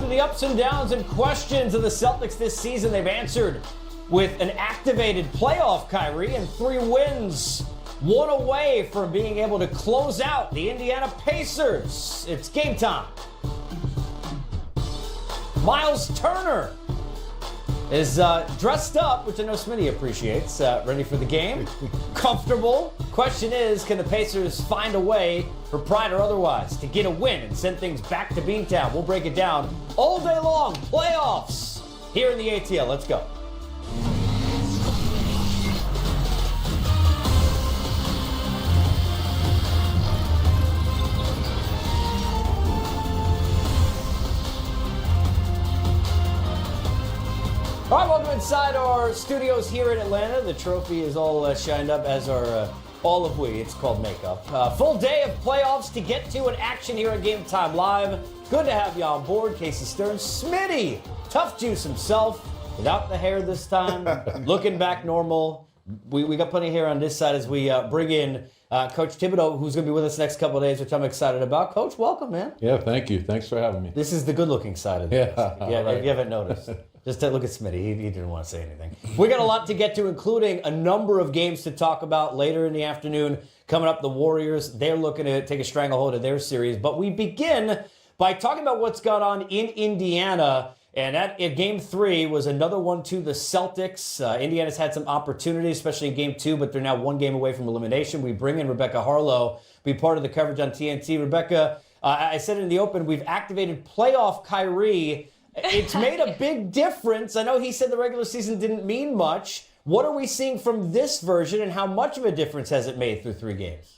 through the ups and downs and questions of the Celtics this season. They've answered with an activated playoff Kyrie and 3 wins. One away from being able to close out the Indiana Pacers. It's game time. Miles Turner is dressed up, which I know Smitty appreciates, ready for the game. Comfortable. Question is, can the Pacers find a way, for pride or otherwise, to get a win and send things back to Beantown? We'll break it down all day long. Playoffs here in the ATL. Let's go. All right, welcome inside our studios here in Atlanta. The trophy is all shined up, as are all of we. It's called makeup. Full day of playoffs to get to, and action here at Game Time Live. Good to have you on board. Casey Stearns, Smitty, Tough Juice himself, without the hair this time, looking back normal. We got plenty of hair on this side as we bring in Coach Thibodeau, who's going to be with us the next couple of days, which I'm excited about. Coach, welcome, man. Yeah, thank you. Thanks for having me. This is the good-looking side of this. Yeah, right. If you haven't noticed. Just look at Smitty. He didn't want to say anything. We got a lot to get to, including a number of games to talk about later in the afternoon. Coming up, the Warriors, they're looking to take a stranglehold of their series. But we begin by talking about what's gone on in Indiana. And that Game 3 was another one to the Celtics. Indiana's had some opportunities, especially in Game 2, but they're now one game away from elimination. We bring in Rebecca Harlow, be part of the coverage on TNT. Rebecca, I said in the open, we've activated playoff Kyrie. It's made a big difference. I know he said the regular season didn't mean much. What are we seeing from this version, and how much of a difference has it made through 3 games?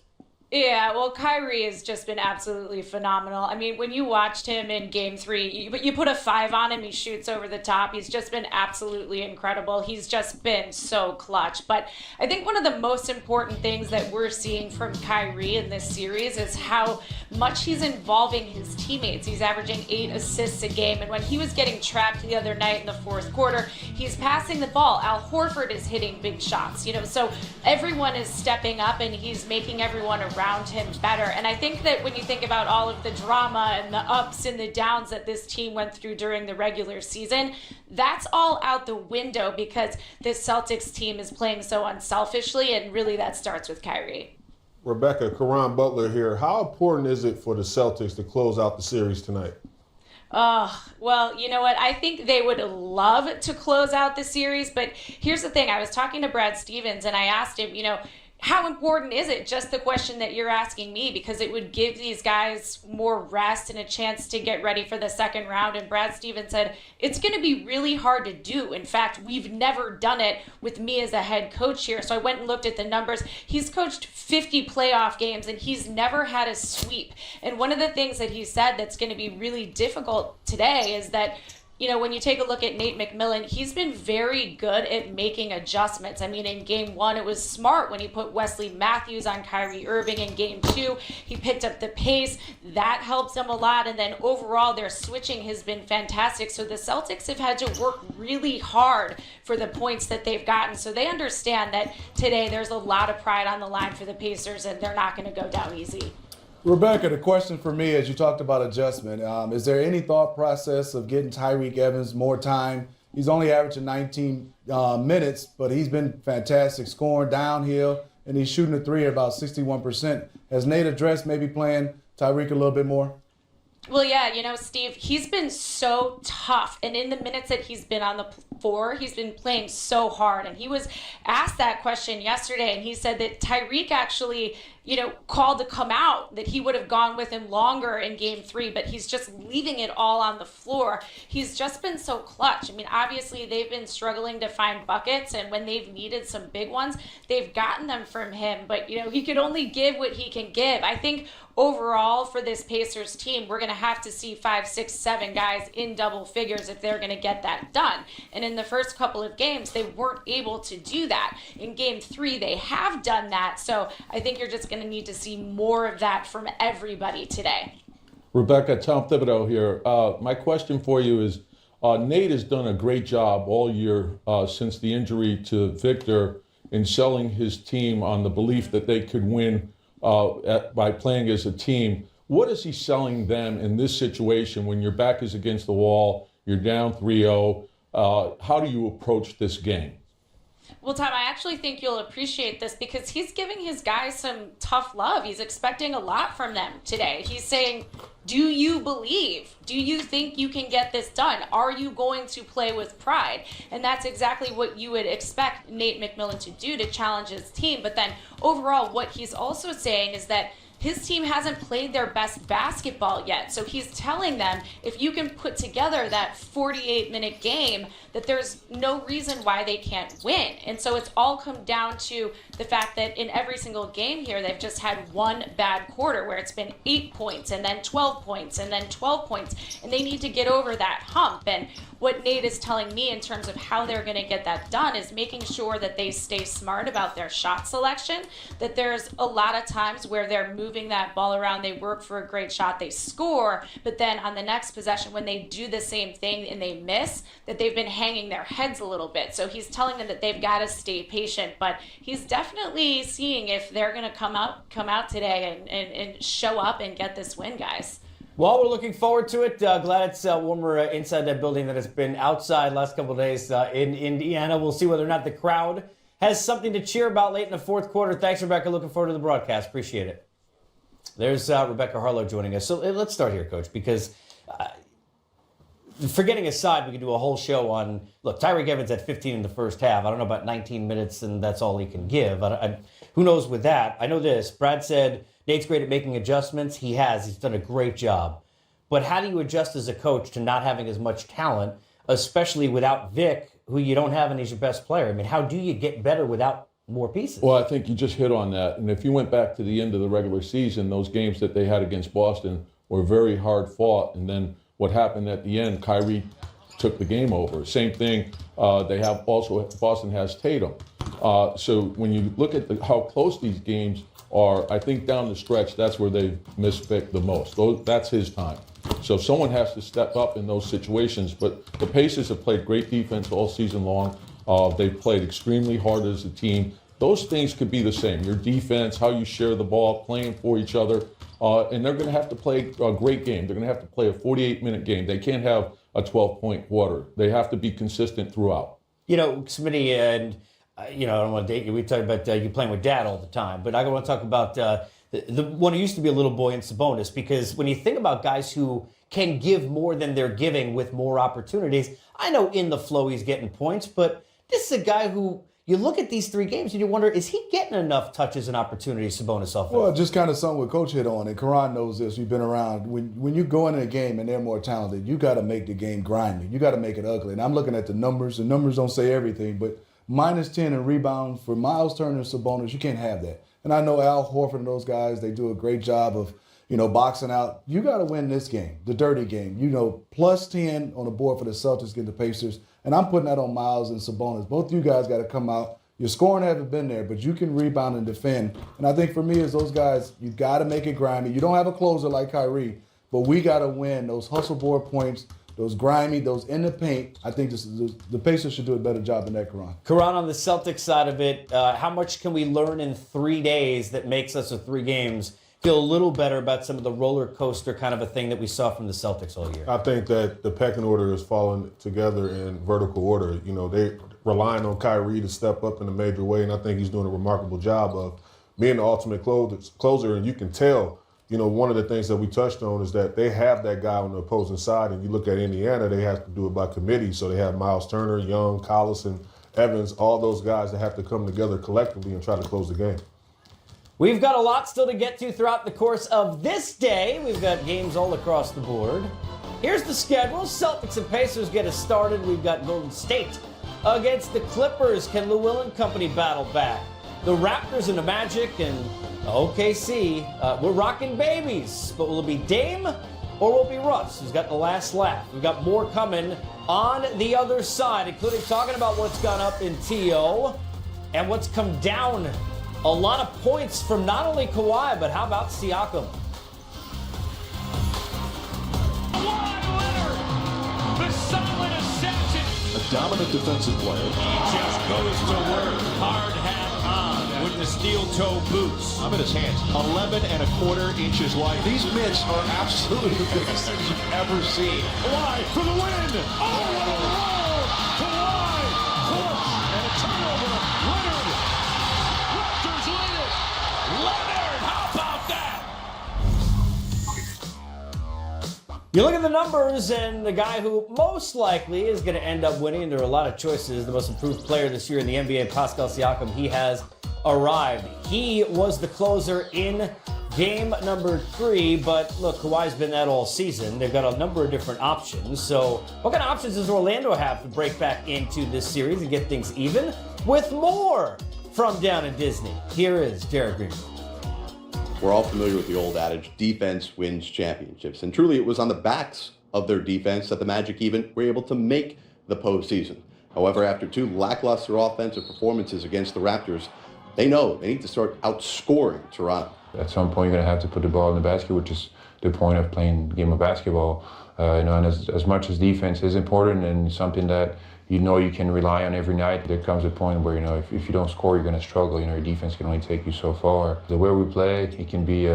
Yeah, well, Kyrie has just been absolutely phenomenal. I mean, when you watched him in Game 3, you put a 5 on him, he shoots over the top. He's just been absolutely incredible. He's just been so clutch. But I think one of the most important things that we're seeing from Kyrie in this series is how much he's involving his teammates. He's averaging 8 assists a game. And when he was getting trapped the other night in the fourth quarter, he's passing the ball. Al Horford is hitting big shots, so everyone is stepping up and he's making everyone around him better. And I think that when you think about all of the drama and the ups and the downs that this team went through during the regular season, that's all out the window because this Celtics team is playing so unselfishly, and really that starts with Kyrie. Rebecca, Caron Bulter here. How important is it for the Celtics to close out the series tonight? Well, you know what? I think they would love to close out the series, but here's the thing. I was talking to Brad Stevens and I asked him, how important is it? Just the question that you're asking me, because it would give these guys more rest and a chance to get ready for the second round. And Brad Stevens said, it's going to be really hard to do. In fact, we've never done it with me as a head coach here. So I went and looked at the numbers. He's coached 50 playoff games and he's never had a sweep. And one of the things that he said that's going to be really difficult today is that when you take a look at Nate McMillan, he's been very good at making adjustments. I mean, in Game 1, it was smart when he put Wesley Matthews on Kyrie Irving. In Game 2, he picked up the pace. That helps him a lot. And then overall, their switching has been fantastic. So the Celtics have had to work really hard for the points that they've gotten. So they understand that today there's a lot of pride on the line for the Pacers, and they're not going to go down easy. Rebecca, the question for me, as you talked about adjustment, is there any thought process of getting Tyreke Evans more time? He's only averaging 19 minutes, but he's been fantastic, scoring downhill, and he's shooting a 3 at about 61%. Has Nate addressed maybe playing Tyreke a little bit more? Well, yeah, Steve, he's been so tough. And in the minutes that he's been on the floor, he's been playing so hard. And he was asked that question yesterday, and he said that Tyreke actually, called to come out, that he would have gone with him longer in Game 3, but he's just leaving it all on the floor. He's just been so clutch. I mean, obviously, they've been struggling to find buckets, and when they've needed some big ones, they've gotten them from him. But, he could only give what he can give. I think overall for this Pacers team, we're going to have to see 5, 6, 7 guys in double figures if they're going to get that done. And in the first couple of games, they weren't able to do that. In Game 3, they have done that. So I think you're just going to need to see more of that from everybody today. Rebecca, Tom Thibodeau here. My question for you is, Nate has done a great job all year since the injury to Victor in selling his team on the belief that they could win by playing as a team. What is he selling them in this situation when your back is against the wall, you're down 3-0? How do you approach this game? Well, Tom, I actually think you'll appreciate this because he's giving his guys some tough love. He's expecting a lot from them today. He's saying, do you believe? Do you think you can get this done? Are you going to play with pride? And that's exactly what you would expect Nate McMillan to do, to challenge his team. But then overall, what he's also saying is that his team hasn't played their best basketball yet. So he's telling them, if you can put together that 48-minute game, that there's no reason why they can't win. And so it's all come down to the fact that in every single game here, they've just had one bad quarter where it's been 8 points and then 12 points and then 12 points. And they need to get over that hump. And what Nate is telling me in terms of how they're going to get that done is making sure that they stay smart about their shot selection, that there's a lot of times where they're moving that ball around, they work for a great shot, they score, but then on the next possession when they do the same thing and they miss, that they've been hanging their heads a little bit. So he's telling them that they've got to stay patient, but he's definitely seeing if they're going to come out today and show up and get this win, guys. Well, we're looking forward to it. Glad it's warmer inside that building than it's been outside last couple of days in Indiana. We'll see whether or not the crowd has something to cheer about late in the fourth quarter. Thanks, Rebecca. Looking forward to the broadcast. Appreciate it. There's Rebecca Harlow joining us. So let's start here, Coach, because forgetting aside, we could do a whole show on, look, Tyreek Evans had 15 in the first half. I don't know about 19 minutes, and that's all he can give. Who knows with that? I know this. Brad said Nate's great at making adjustments. He has. He's done a great job. But how do you adjust as a coach to not having as much talent, especially without Vic, who you don't have and he's your best player? I mean, how do you get better without more pieces? Well, I think you just hit on that. And if you went back to the end of the regular season, those games that they had against Boston were very hard fought. And then what happened at the end, Kyrie took the game over. Same thing, they have also, Boston has Tatum. So when you look at how close these games are, I think down the stretch, that's where they've missed Vic the most. That's his time. So someone has to step up in those situations. But the Pacers have played great defense all season long. They've played extremely hard as a team. Those things could be the same. Your defense, how you share the ball, playing for each other. And they're going to have to play a great game. They're going to have to play a 48-minute game. They can't have a 12-point quarter. They have to be consistent throughout. You know, Smitty, and I don't want to date you. We talk about you playing with Dad all the time, but I want to talk about the one who used to be a little boy in Sabonis, because when you think about guys who can give more than they're giving with more opportunities, I know in the flow he's getting points, but this is a guy who you look at these three games and you wonder, is he getting enough touches and opportunities, Sabonis offense? Well, just kind of something what Coach hit on, and Caron knows this. We've been around. When you go into a game and they're more talented, you got to make the game grimy. You got to make it ugly. And I'm looking at the numbers. The numbers don't say everything, but -10 in rebounds for Miles Turner and Sabonis, you can't have that. And I know Al Horford and those guys, they do a great job of, boxing out. You got to win this game, the dirty game. +10 on the board for the Celtics against the Pacers. And I'm putting that on Miles and Sabonis. Both you guys got to come out. Your scoring hasn't been there, but you can rebound and defend. And I think for me, as those guys, you got to make it grimy. You don't have a closer like Kyrie, but we got to win those hustle board points, those grimy, those in the paint. I think the Pacers should do a better job than that, Caron. Caron, on the Celtics side of it, how much can we learn in 3 days that makes us, with 3 games, feel a little better about some of the roller coaster kind of a thing that we saw from the Celtics all year? I think that the pecking order is falling together in vertical order. They relying on Kyrie to step up in a major way, and I think he's doing a remarkable job of being the ultimate closer. And you can tell, one of the things that we touched on is that they have that guy on the opposing side. And you look at Indiana, they have to do it by committee. So they have Miles Turner, Young, Collison, Evans, all those guys that have to come together collectively and try to close the game. We've got a lot still to get to throughout the course of this day. We've got games all across the board. Here's the schedule. Celtics and Pacers get us started. We've got Golden State against the Clippers. Can Lou Will and company battle back? The Raptors and the Magic and OKC. We're rocking babies, but will it be Dame or will it be Russ who's got the last laugh? We've got more coming on the other side, including talking about what's gone up in TO and what's come down. A lot of points from not only Kawhi, but how about Siakam? The silent assassin. A dominant defensive player. He just goes to work. Hard hat on. with the steel toe boots. I'm in his hands. 11 1/4 inches wide. These mitts are absolutely the biggest things you've ever seen. Kawhi for the win. Oh, what a roll! Kawhi, clutch, and a turnover. Leonard. Raptors lead it. Leonard, how about that? You look at the numbers, and the guy who most likely is going to end up winning, and there are a lot of choices, the most improved player this year in the NBA, Pascal Siakam, he has arrived. He was the closer in game number 3, but look, Kawhi's been that all season. They've got a number of different options. So what kind of options does Orlando have to break back into this series and get things even? With more from down in Disney, here is Jared Green. We're all familiar with the old adage, defense wins championships. And truly, it was on the backs of their defense that the Magic even were able to make the postseason. However, after 2 lackluster offensive performances against the Raptors, they know they need to start outscoring Toronto. At some point, you're going to have to put the ball in the basket, which is the point of playing a game of basketball. And as much as defense is important and something that you can rely on every night, there comes a point where, if you don't score, you're going to struggle. Your defense can only take you so far. The way we play, it can be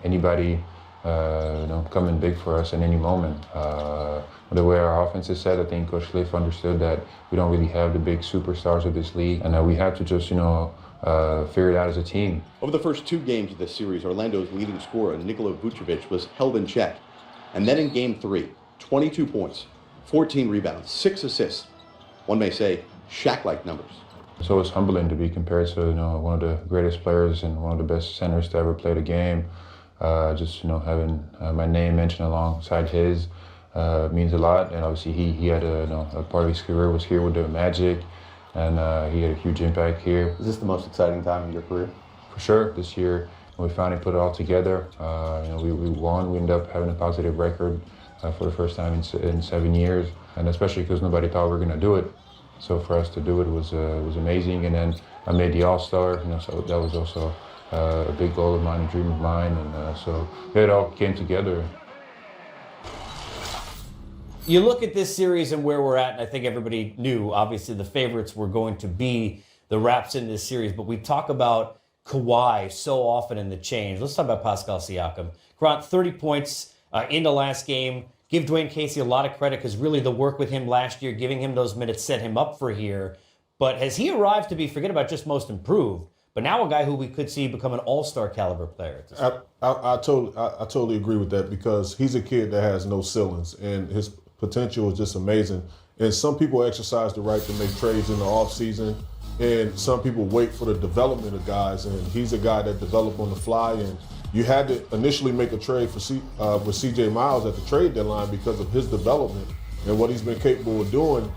anybody, coming big for us at any moment. The way our offense is set, I think Coach Schliff understood that we don't really have the big superstars of this league, and we have to just, figure it out as a team. Over the first 2 games of this series, Orlando's leading scorer, Nikola Vucevic, was held in check. And then in Game 3, 22 points, 14 rebounds, 6 assists. One may say, Shaq-like numbers. So it's humbling to be compared to one of the greatest players and one of the best centers to ever play the game. Having my name mentioned alongside his means a lot. And obviously he had a part of his career was here with the Magic, and he had a huge impact here. Is this the most exciting time in your career? For sure. This year we finally put it all together. We won. We ended up having a positive record for the first time in 7 years, and especially because nobody thought we were going to do it. So for us to do it was amazing. And then I made the All-Star, so that was also a big goal of mine, a dream of mine, and so it all came together. You look at this series and where we're at, and I think everybody knew, obviously, the favorites were going to be the Raps in this series, but we talk about Kawhi so often in the change. Let's talk about Pascal Siakam. Caron, 30 points in the last game. Give Dwayne Casey a lot of credit because really the work with him last year, giving him those minutes, set him up for here. But has he arrived to be, forget about just most improved, but now a guy who we could see become an all-star caliber player? I totally agree with that because he's a kid that has no ceilings and his potential is just amazing. And some people exercise the right to make trades in the offseason, and some people wait for the development of guys. And he's a guy that developed on the fly. And you had to initially make a trade for with C.J. Miles at the trade deadline because of his development and what he's been capable of doing.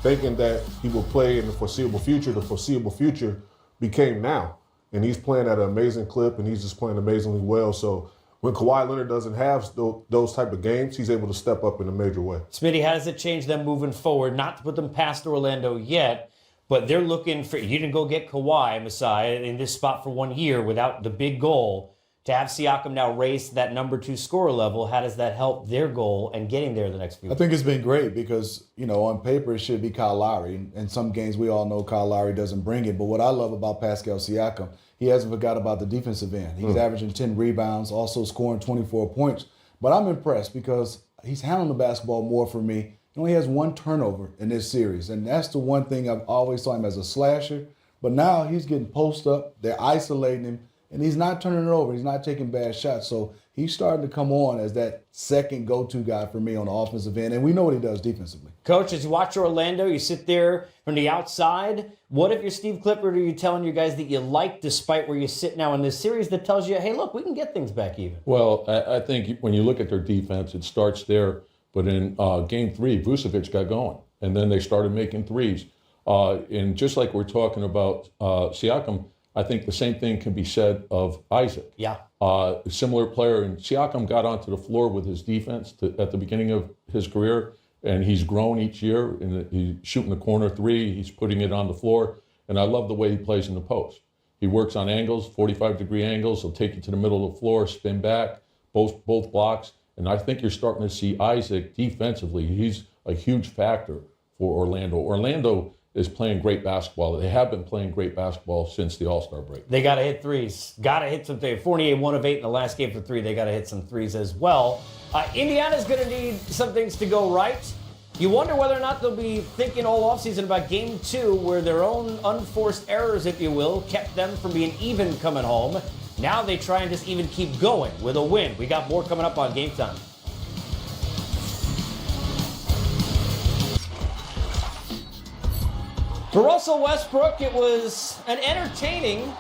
Thinking that he will play in the foreseeable future. The foreseeable future became now, and he's playing at an amazing clip, and he's just playing amazingly well. So when Kawhi Leonard doesn't have those type of games, he's able to step up in a major way. Smitty, how does it change them moving forward? Not to put them past Orlando yet, but they're looking for, you didn't go get Kawhi, Messiah, in this spot for 1 year without the big goal. To have Siakam now raise to that number 2 scorer level, how does that help their goal and getting there the next few I weeks? think it's been great because, on paper it should be Kyle Lowry. In some games we all know Kyle Lowry doesn't bring it. But what I love about Pascal Siakam, he hasn't forgot about the defensive end. He's averaging 10 rebounds, also scoring 24 points. But I'm impressed because he's handling the basketball more for me. He only has 1 turnover in this series. And that's the one thing I've always saw him as a slasher. But now he's getting post up. They're isolating him. And he's not turning it over. He's not taking bad shots. So he's starting to come on as that second go-to guy for me on the offensive end. And we know what he does defensively. Coach, as you watch Orlando, you sit there from the outside. What if you're Steve Clifford, are you telling your guys that you like despite where you sit now in this series that tells you, hey, look, we can get things back even? Well, I think when you look at their defense, it starts there. But in Game 3, Vucevic got going. And then they started making threes. And just like we're talking about Siakam, I think the same thing can be said of Isaac. Yeah. A similar player. And Siakam got onto the floor with his defense at the beginning of his career, and he's grown each year. And he's shooting the corner 3. He's putting it on the floor. And I love the way he plays in the post. He works on angles, 45-degree angles. He'll take you to the middle of the floor, spin back, both blocks. And I think you're starting to see Isaac defensively. He's a huge factor for Orlando. Orlando is playing great basketball. They have been playing great basketball since the All-Star break. They got to hit threes. Got to hit some threes. Fournier, 1 of 8 in the last game for 3. They got to hit some threes as well. Indiana's going to need some things to go right. You wonder whether or not they'll be thinking all offseason about Game 2, where their own unforced errors, if you will, kept them from being even coming home. Now they try and just even keep going with a win. We got more coming up on Game Time. For Russell Westbrook, it was an entertaining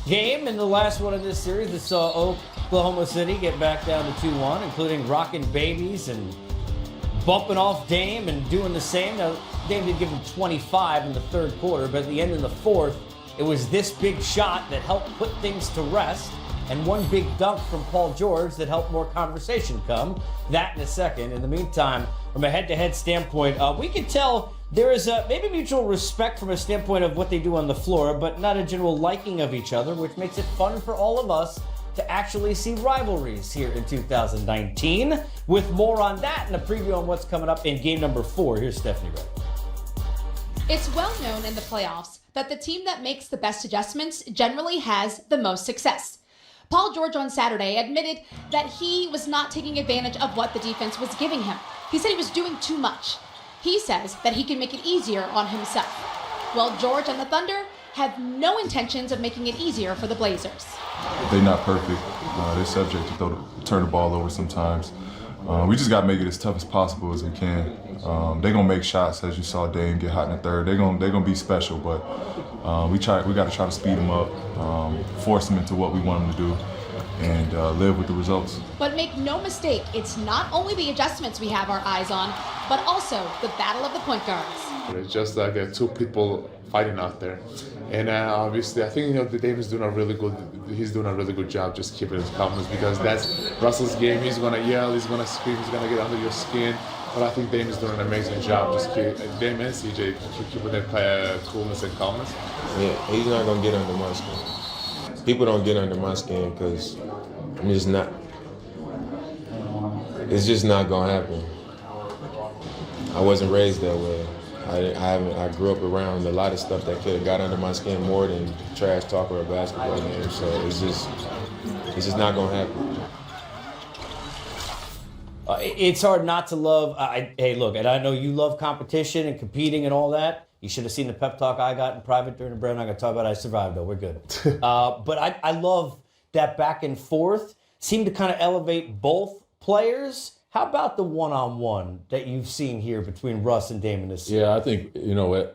game in the last one of this series that saw Oklahoma City get back down to 2-1, including rocking babies and bumping off Dame and doing the same. Now, Dame did give him 25 in the third quarter, but at the end of the fourth, it was this big shot that helped put things to rest, and one big dunk from Paul George that helped more conversation come. That in a second. In the meantime, from a head-to-head standpoint, we can tell there is maybe mutual respect from a standpoint of what they do on the floor, but not a general liking of each other, which makes it fun for all of us to actually see rivalries here in 2019. With more on that and a preview on what's coming up in game number 4, here's Stephanie Ray. It's well known in the playoffs that the team that makes the best adjustments generally has the most success. Paul George on Saturday admitted that he was not taking advantage of what the defense was giving him. He said he was doing too much. He says that he can make it easier on himself. Well, George and the Thunder have no intentions of making it easier for the Blazers. They're not perfect. They're subject to turn the ball over sometimes. We just got to make it as tough as possible as we can. They're going to make shots, as you saw Dame get hot in the third. They're going to be special, but we got to try to speed them up, force them into what we want them to do, and live with the results. But make no mistake, it's not only the adjustments we have our eyes on, but also the battle of the point guards. It's just like two people fighting out there, and obviously I think the Dame is doing a really good job just keeping his confidence, because that's Russell's game. He's gonna yell, he's gonna scream, he's gonna get under your skin. But I think Dame is doing an amazing job. Dame and CJ keeping their coolness and calmness. Yeah, he's not gonna get under my skin. People don't get under my skin because it's just not gonna happen. I wasn't raised that way. I grew up around a lot of stuff that could have got under my skin more than trash talk or a basketball game. So it's just not gonna happen. It's hard not to love. Hey, look, and I know you love competition and competing and all that. You should have seen the pep talk I got in private during the break. I'm not going to talk about it. I survived, though. We're good. But I love that back and forth. Seemed to kind of elevate both players. How about the one-on-one that you've seen here between Russ and Dame in this series? Yeah, I think,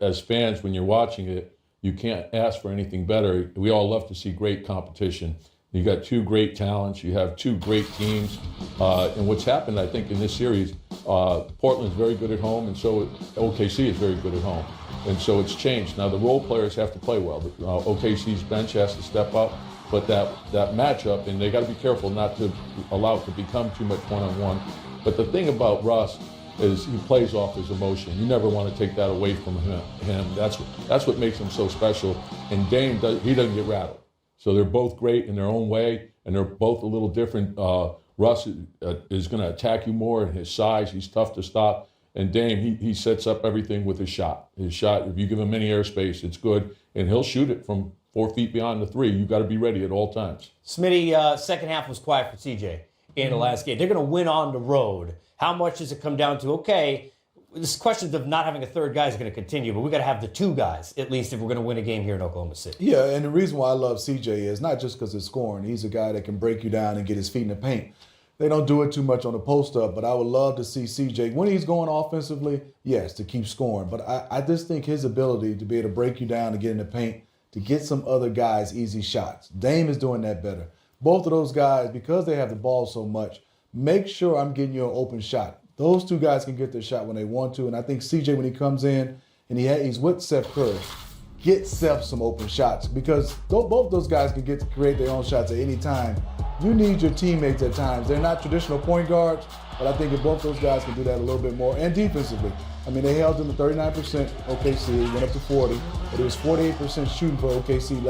as fans, when you're watching it, you can't ask for anything better. We all love to see great competition. You got two great talents. You have two great teams. And what's happened, I think, in this series, Portland's very good at home, and so OKC is very good at home. And so it's changed. Now, the role players have to play well. OKC's bench has to step up. But that matchup, and they got to be careful not to allow it to become too much one-on-one. But the thing about Russ is he plays off his emotion. You never want to take that away from him. That's what makes him so special. And Dame, he doesn't get rattled. So they're both great in their own way, and they're both a little different. Russ is going to attack you more in his size. He's tough to stop. And Dame, he sets up everything with his shot. His shot, if you give him any airspace, it's good. And he'll shoot it from 4 feet beyond the 3. You've got to be ready at all times. Smitty, second half was quiet for CJ in the last game. They're going to win on the road. How much does it come down to, okay, this question of not having a third guy is going to continue, but we got to have the two guys, at least, if we're going to win a game here in Oklahoma City. Yeah, and the reason why I love CJ is not just because of scoring. He's a guy that can break you down and get his feet in the paint. They don't do it too much on the post-up, but I would love to see CJ, when he's going offensively, yes, to keep scoring. But I just think his ability to be able to break you down and get in the paint, to get some other guys easy shots. Dame is doing that better. Both of those guys, because they have the ball so much, make sure I'm getting you an open shot. Those two guys can get their shot when they want to, and I think CJ, when he comes in and he's with Seth Curry, get Seth some open shots, because both those guys can get to create their own shots at any time. You need your teammates at times. They're not traditional point guards, but I think if both those guys can do that a little bit more, and defensively. I mean, they held them to 39% OKC, went up to 40, but it was 48% shooting for OKC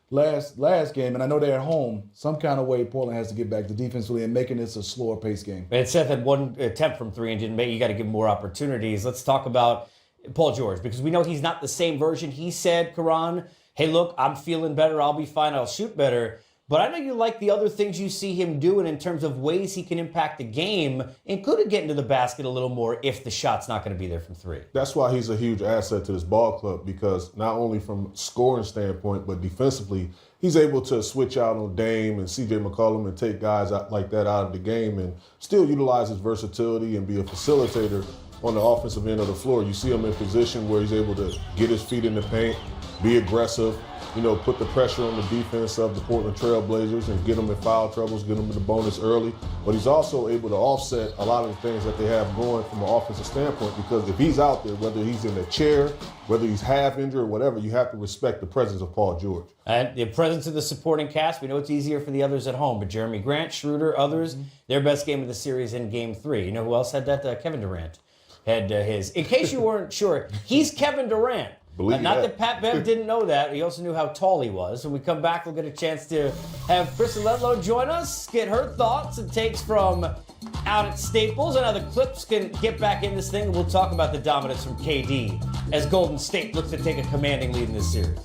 last game, and I know they're at home. Some kind of way Portland has to get back to defensively and making this a slower pace game. And Seth had one attempt from 3 and didn't make. You got to give him more opportunities. Let's talk about Paul George, because we know he's not the same version. He said, Caron, hey, look, I'm feeling better. I'll be fine. I'll shoot better. But I know you like the other things you see him doing in terms of ways he can impact the game, including getting to the basket a little more if the shot's not going to be there from three. That's why he's a huge asset to this ball club, because not only from a scoring standpoint, but defensively, he's able to switch out on Dame and CJ McCollum and take guys out like that out of the game and still utilize his versatility and be a facilitator on the offensive end of the floor. You see him in position where he's able to get his feet in the paint, be aggressive, put the pressure on the defense of the Portland Trail Blazers and get them in foul troubles, get them in the bonus early. But he's also able to offset a lot of the things that they have going from an offensive standpoint, because if he's out there, whether he's in a chair, whether he's half injured or whatever, you have to respect the presence of Paul George. And the presence of the supporting cast, we know it's easier for the others at home, but Jeremy Grant, Schroeder, others, their best game of the series in Game 3. You know who else had that? Kevin Durant had his. In case you weren't sure, he's Kevin Durant. Not that Pat Bev didn't know that. He also knew how tall he was. When we come back, we'll get a chance to have Kristen Ledlow join us, get her thoughts and takes from out at Staples, and how the Clips can get back in this thing. We'll talk about the dominance from KD as Golden State looks to take a commanding lead in this series.